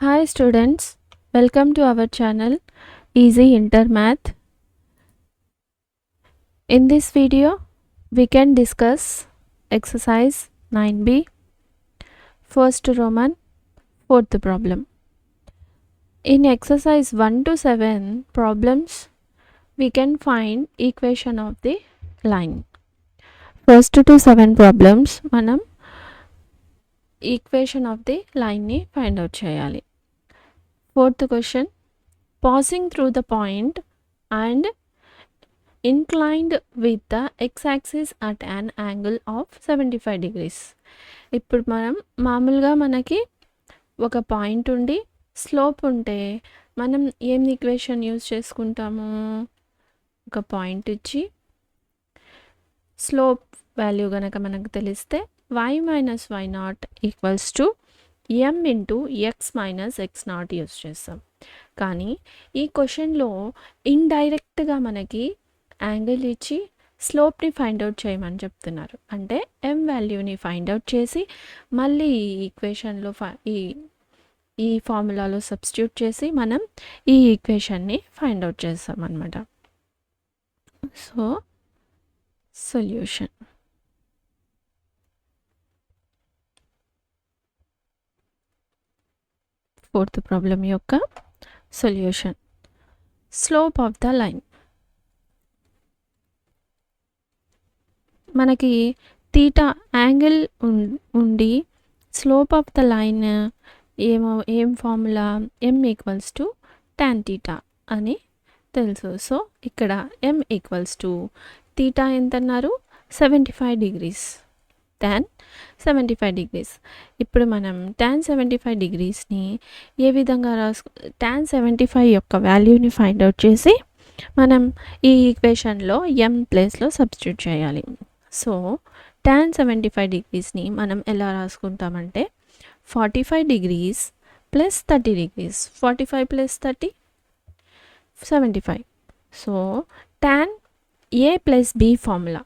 Hi students, welcome to our channel Easy Inter Math. In this video, we can discuss exercise 9b, first Roman, fourth problem. In exercise 1 to 7 problems, we can find equation of the line. First to 7 problems, manam equation of the line ni find out cheyali. Fourth question, passing through the point and inclined with the x-axis at an angle of 75 degrees. ఇప్పుడు మనం మామూలుగా మనకి ఒక point ఉండి slope ఉంటే మనం ఏం equation use చేసుకుంటాము, ఒక పాయింట్ ఇచ్చి స్లోప్ వాల్యూ కనుక మనకు తెలిస్తే y minus why not equals to m into X minus X not use చేస్తాం. కానీ ఈ క్వశ్చన్లో ఇండైరెక్ట్గా మనకి యాంగిల్ ఇచ్చి స్లోప్ని ఫైండ్ అవుట్ చేయమని చెప్తున్నారు. అంటే m వాల్యూని ఫైండ్ అవుట్ చేసి మళ్ళీ ఈ ఈక్వేషన్లో ఈ ఫార్ములాలో సబ్స్టిట్యూట్ చేసి మనం ఈ ఈక్వేషన్ని ఫైండ్ అవుట్ చేస్తాం అన్నమాట. సో సొల్యూషన్ ఫోర్త్ ప్రాబ్లం యొక్క solution. Slope of the line మనకి తీటా యాంగిల్ ఉండి స్లోప్ ఆఫ్ ద లైన్ ఏం formula m equals to tan theta అని తెలుసు. సో ఇక్కడ m ఈక్వల్స్ టు తీటా ఎంత అన్నారు, 75 డిగ్రీస్, tan 75 డిగ్రీస్. ఇప్పుడు మనం tan 75 డిగ్రీస్ని ఏ విధంగా tan 75 యొక్క వాల్యూని ఫైండ్ అవుట్ చేసి మనం ఈ ఈక్వేషన్లో m ప్లేస్లో సబ్స్టిట్యూట్ చేయాలి. సో tan 75 డిగ్రీస్ని మనం ఎలా రాసుకుంటామంటే 45 degrees plus 30 degrees, 45 plus 30 75. So tan a plus b formula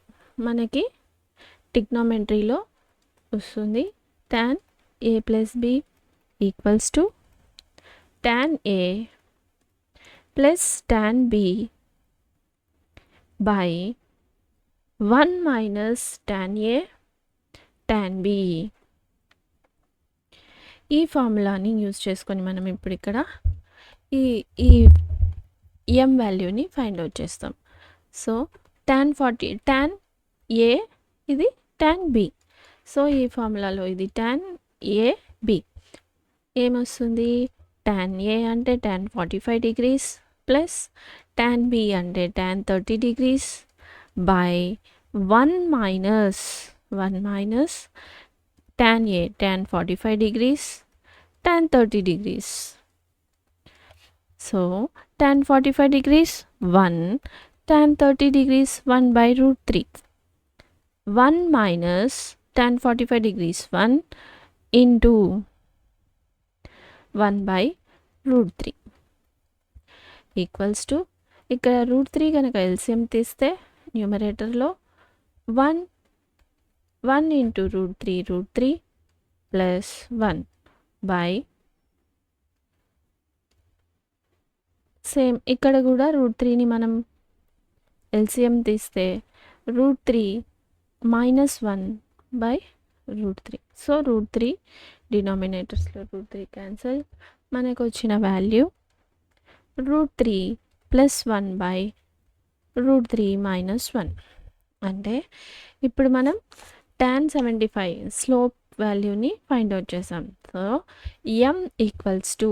మనకి ట్రిగ్నోమెట్రీలో వస్తుంది. tan a plus b equals to tan a plus tan b by 1 minus tan a tan b. ఈ ఫార్ములాని use చేసుకొని మనం ఇప్పుడు ఇక్కడ ఈ m వాల్యూని ఫైండ్ అవుట్ చేస్తాం. సో tan a ఇది tan b. సో ఈ ఫార్ములాలో ఇది tan a b ఏమొస్తుంది, tan a అంటే tan 45 degrees plus tan b అంటే tan 30 degrees by 1 minus tan a tan 45 degrees tan 30 degrees. So tan 45 degrees 1, tan 30 degrees 1 by root 3. 1 minus tan 45 degrees 1 into 1 by root 3 equals to ఇక్కడ route 3 కనుక LCM తీస్తే న్యూమరేటర్లో 1 into root 3 plus 1 by same ఇక్కడ కూడా route 3ని మనం LCM తీస్తే route 3 minus 1 by root 3. So root 3 డినామినేటర్స్లో root 3 cancel, మనకు వచ్చిన value root 3 plus 1 by root 3 minus 1. అంటే ఇప్పుడు మనం tan 75 స్లోప్ వాల్యూని ఫైండ్ అవుట్ చేసాం. సో m ఈక్వల్స్ టు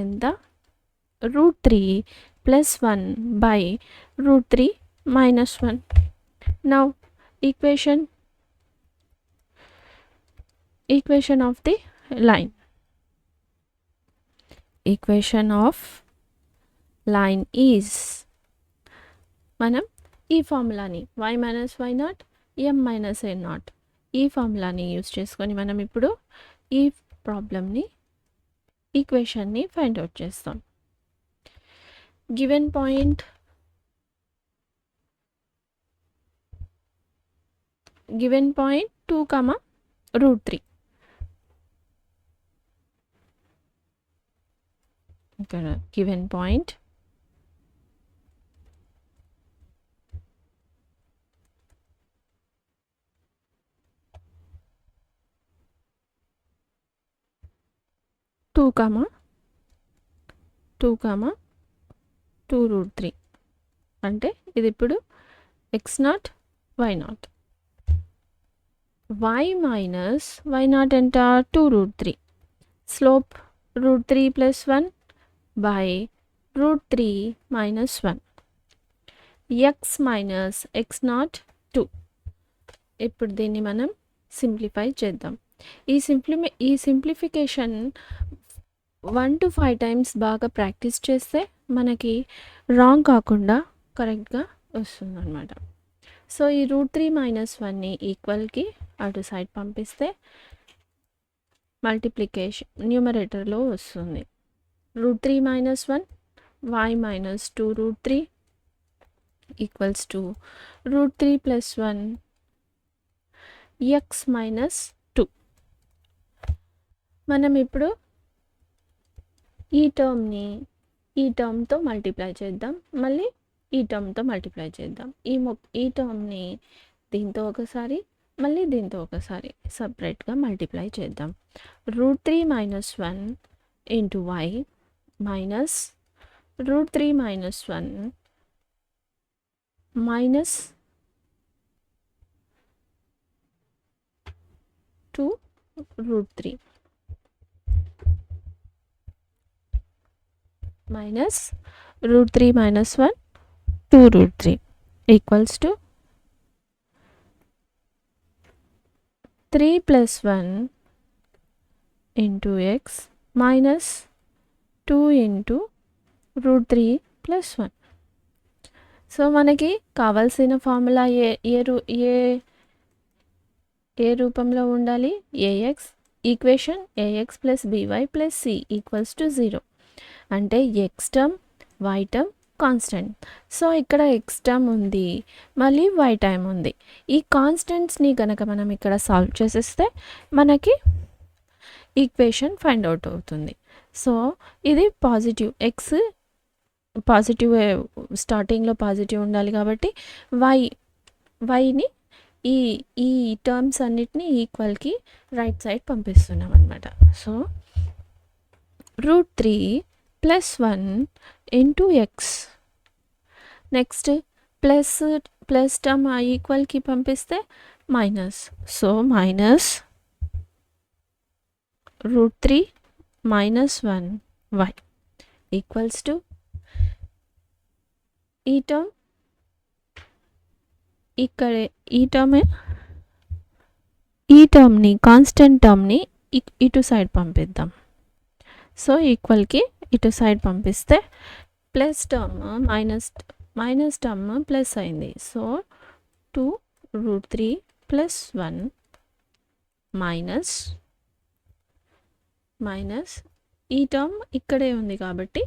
ఎంత, root 3 plus 1 by root 3 minus 1. Now equation of the line. Equation of line is మనం ఈ ఫార్ములాని y minus why naught m minus a not ఈ ఫార్ములాని యూజ్ చేసుకొని మనం ఇప్పుడు ఈ ప్రాబ్లమ్ని ఈక్వేషన్ని ఫైండ్ అవుట్ చేస్తాం. Given point 2, root 3. ఇక్కడ గివెన్ పాయింట్ టూ కామా 2√3 అంటే ఇది ఇప్పుడు x0 y0 y minus y0 ఎంత 2√3 slope √3 + 1 by √3 - 1 x minus x0 2. ఇప్పుడు దీన్ని మనం సింప్లిఫై చేద్దాం. ఈ సింప్లిఫికేషన్ 1 to 5 టైమ్స్ బాగా ప్రాక్టీస్ చేస్తే మనకి రాంగ్ కాకుండా కరెక్ట్గా వస్తుంది అనమాట. సో ఈ √3 - 1ని ఈక్వల్కి అటు సైడ్ పంపిస్తే మల్టిప్లికేషన్ న్యూమరేటర్లో వస్తుంది. √3 - 1 y minus 2√3 equals to √3 + 1 x minus 2. మనం ఇప్పుడు ఈ టర్మ్తో మల్టిప్లై చేద్దాం, మళ్ళీ ఈ టర్మ్తో మల్టిప్లై చేద్దాం. ఈ టర్మ్ని దీంతో ఒకసారి, మళ్ళీ దీంతో ఒకసారి సపరేట్గా మల్టిప్లై చేద్దాం. √3 - 1 into y minus √3 - 1 minus 2√3 minus √3 - 1 2√3 equals to 3 + 1 into x minus 2 into √3 + 1. So మనకి కావాల్సిన ఫార్ములా ఏ రూపంలో ఉండాలి? ax equation ax + by + c equals to 0. అంటే x term y term constant. So ఇక్కడ x టర్మ్ ఉంది, మళ్ళీ y టర్మ్ ఉంది. ఈ కాన్స్టెంట్స్ని కనుక మనం ఇక్కడ సాల్వ్ చేసేస్తే మనకి ఈక్వేషన్ ఫైండ్ అవుట్ అవుతుంది. సో ఇది పాజిటివ్, x పాజిటివ్, స్టార్టింగ్లో పాజిటివ్ ఉండాలి కాబట్టి వైని ఈ టర్మ్స్ అన్నిటినీ ఈక్వల్కి రైట్ సైడ్ పంపిస్తున్నాం అనమాట. So √3 + 1 into x, next plus term ఈక్వల్కి పంపిస్తే minus, so minus √3 - 1 y equals to ఈ టర్మ్ ఇక్కడ ఈ టర్మ్ని కాన్స్టెంట్ టర్మ్ని ఇటు సైడ్ పంపిద్దాం. సో ఈక్వల్కి ఇటు సైడ్ పంపిస్తే plus term minus term plus అయింది. సో 2√3 + 1 మైనస్ ఈ టర్మ్ ఇక్కడే ఉంది కాబట్టి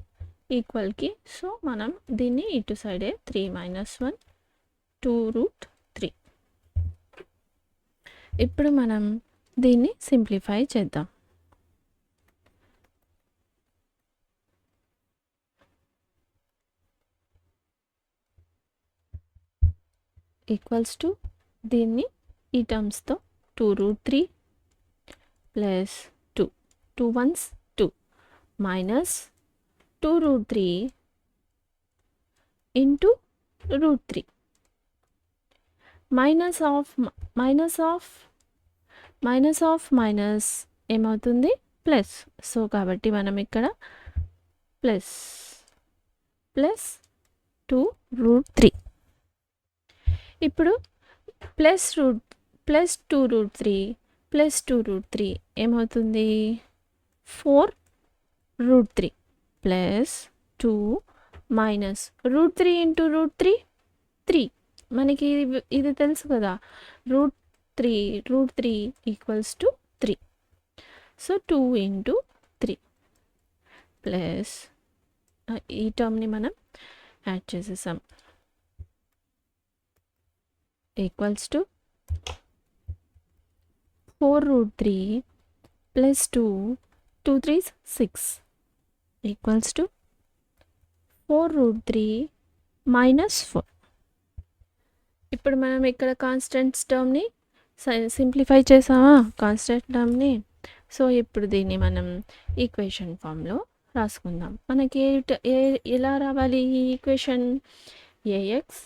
ఈక్వల్కి, సో మనం దీన్ని ఇటు సైడే 3 - 1 2√3. ఇప్పుడు మనం దీన్ని సింప్లిఫై చేద్దాం. ఈక్వల్స్ టు దీన్ని ఈ టర్మ్స్తో 2√3 + 2 2 1s 2 minus 2√3 into √3 minus of minus ఏమవుతుంది? ప్లస్. సో కాబట్టి మనం ఇక్కడ ప్లస్ 2√3. ఇప్పుడు ప్లస్ 2√3 ఏమవుతుంది? 4√3 ప్లస్ 2 మైనస్ √3 ఇంటూ √3 3. మనకి ఇది తెలుసు కదా, √3 equals to 3. So 2 into 3 plus ఈ టర్మ్ని మనం యాడ్ చేసేసాం, equals to 4√3 + 2 2 3s 6 equals to 4√3 -4. ఇప్పుడు మనం ఇక్కడ కాన్స్టెంట్స్ టర్మ్ని సింప్లిఫై చేసామా కాన్స్టెంట్ టర్మ్ని. సో ఇప్పుడు దీన్ని మనం ఈక్వేషన్ ఫామ్లో రాసుకుందాం. మనకి ఎలా రావాలి ఈ ఈక్వేషన్? ఏఎక్స్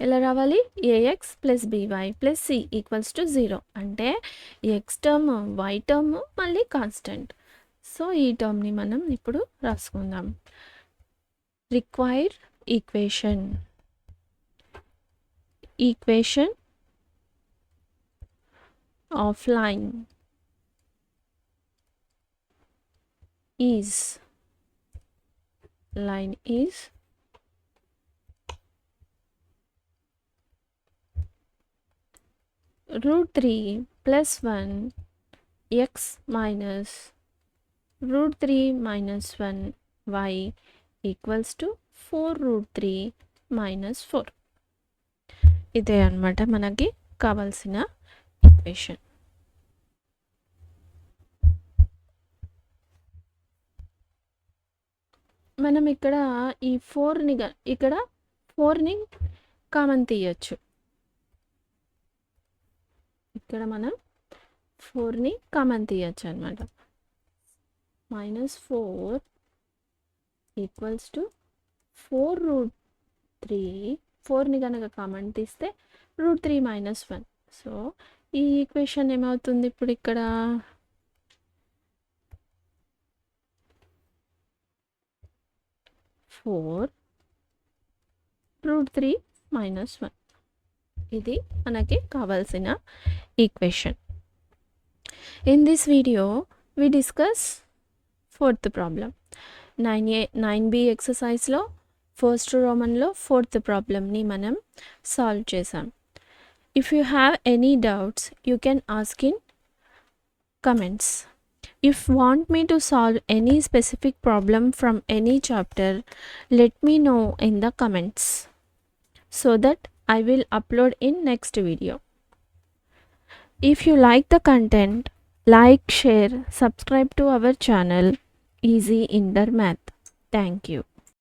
ఎలా రావాలి? A x plus b y plus c equals to 0. అంటే ఎక్స్ టర్మ్, వై టర్మ్, మళ్ళీ కాన్స్టెంట్. సో ఈ టర్మ్ని మనం ఇప్పుడు రాసుకుందాం. Required equation of line is √3 + 1 x minus √3 - 1 y equals to 4√3 - 4. ఇదే అన్నమాట మనకి కావాల్సిన ఈక్వేషన్. మనం ఇక్కడ ఈ 4ని ఇక్కడ 4ని కామన్ తీయచ్చు. ఇక్కడ మనం 4ని కామన్ తీయచ్చు అనమాట. -4 ఈక్వల్స్ టు 4√3. 4ని కనుక కామన్ తీస్తే √3 - 1. సో ఈ ఈక్వేషన్ ఏమవుతుంది ఇప్పుడు ఇక్కడ? 4√3 - 1. ఇది మనకి కావాల్సిన equation. In this video we discuss fourth problem. 9b ఎక్సర్సైజ్లో ఫస్ట్ రోమన్లో ఫోర్త్ ప్రాబ్లమ్ని మనం సాల్వ్ చేసాం. If you have any doubts you can ask in comments. If want me to solve any specific problem from any chapter, let me know in the comments so that I will upload in next video. If you like the content, like, share, subscribe to our channel Easy Inter Math. Thank you.